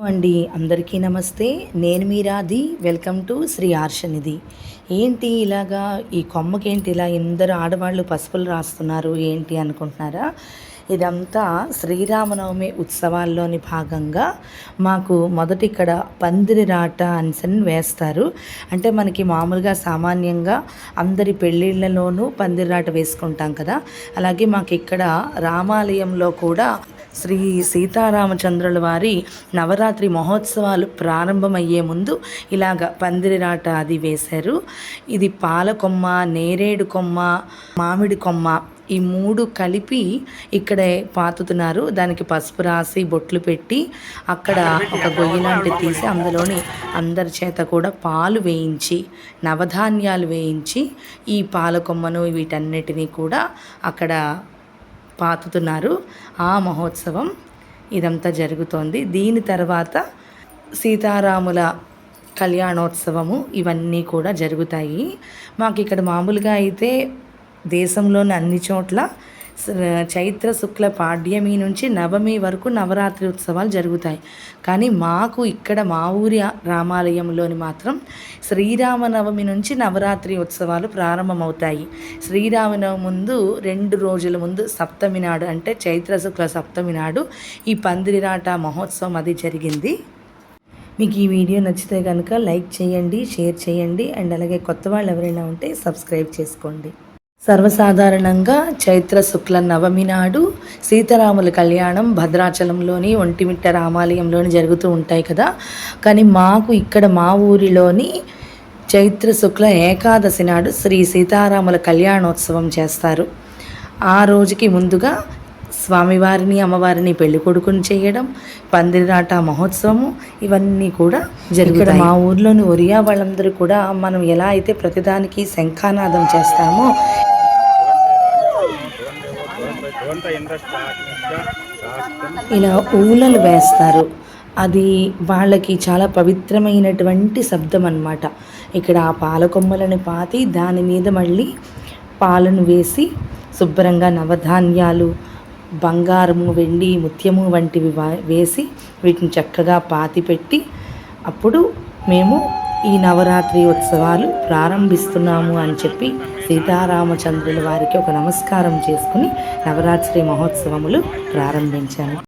అండి అందరికీ నమస్తే. నేను మీ రాధి. Welcome to Shri Arshanidhi. ఏంటి ఇలాగా ఈ కొమ్మకేంటి ఇలా ఎందరు ఆడవాళ్ళు పసుపులు రాస్తున్నారు ఏంటి అనుకుంటున్నారా? ఇదంతా శ్రీరామనవమి ఉత్సవాల్లోని భాగంగా మాకు మొదట ఇక్కడ పందిరి రాట అనిసని వేస్తారు. అంటే మనకి మామూలుగా సామాన్యంగా అందరి పెళ్ళిళ్ళలోనూ పందిరి రాట వేసుకుంటాం కదా, అలాగే మాకు ఇక్కడ రామాలయంలో కూడా శ్రీ సీతారామచంద్రుల వారి నవరాత్రి మహోత్సవాలు ప్రారంభమయ్యే ముందు ఇలాగ పందిరిరాట అది వేశారు. ఇది పాలకొమ్మ, నేరేడు కొమ్మ, మామిడి కొమ్మ ఈ మూడు కలిపి ఇక్కడే పాతుతున్నారు. దానికి పసుపు రాసి బొట్లు పెట్టి అక్కడ ఒక గొయ్యి లాంటిది తీసి అందులోని అందరి చేత కూడా పాలు వేయించి నవధాన్యాలు వేయించి ఈ పాలకొమ్మను వీటన్నిటినీ కూడా అక్కడ పాతుతున్నారు. ఆ మహోత్సవం ఇదంతా జరుగుతోంది. దీని తర్వాత సీతారాముల కళ్యాణోత్సవము ఇవన్నీ కూడా జరుగుతాయి. మాకు ఇక్కడ మామూలుగా అయితే దేశంలోని అన్ని చోట్ల చైత్ర శుక్ల పాడ్యమి నుంచి నవమి వరకు నవరాత్రి ఉత్సవాలు జరుగుతాయి. కానీ మాకు ఇక్కడ మా ఊరి రామాలయంలోని మాత్రం శ్రీరామనవమి నుంచి నవరాత్రి ఉత్సవాలు ప్రారంభమవుతాయి. శ్రీరామనవమి ముందు 2 రోజుల ముందు సప్తమి నాడు, అంటే చైత్ర శుక్ల సప్తమి నాడు ఈ పందిరిరాట మహోత్సవం అది జరిగింది. మీకు ఈ వీడియో నచ్చితే కనుక లైక్ చేయండి, షేర్ చేయండి, అండ్ అలాగే కొత్త వాళ్ళు ఎవరైనా ఉంటే సబ్స్క్రైబ్ చేసుకోండి. సర్వసాధారణంగా చైత్ర శుక్ల నవమి నాడు సీతారాముల కళ్యాణం భద్రాచలంలోని ఒంటిమిట్ట రామాలయంలోని జరుగుతూ ఉంటాయి కదా. కానీ మాకు ఇక్కడ మా ఊరిలోని చైత్ర శుక్ల ఏకాదశి నాడు శ్రీ సీతారాముల కళ్యాణోత్సవం చేస్తారు. ఆ రోజుకి ముందుగా స్వామివారిని అమ్మవారిని పెళ్లి కొడుకుని చేయడం, పందిరిరాట మహోత్సవము ఇవన్నీ కూడా జరుగుతాయి. మా ఊర్లోని ఒరియా వాళ్ళందరూ కూడా మనం ఎలా అయితే ప్రతిదానికి శంఖానాదం చేస్తామో ఇలా ఊలలు వేస్తారు. అది వాళ్ళకి చాలా పవిత్రమైనటువంటి శబ్దం అన్నమాట. ఇక్కడ ఆ పాలకొమ్మలను పాతి దాని మీద మళ్ళీ పాలను వేసి శుభ్రంగా నవధాన్యాలు, బంగారము, వెండి, ముత్యము వంటివి వేసి వీటిని చక్కగా పాతి పెట్టి అప్పుడు మేము ఈ నవరాత్రి ఉత్సవాలు ప్రారంభిస్తున్నాము అని చెప్పి సీతారామచంద్రుల వారికి ఒక నమస్కారం చేసుకుని నవరాత్రి మహోత్సవములు ప్రారంభించాను.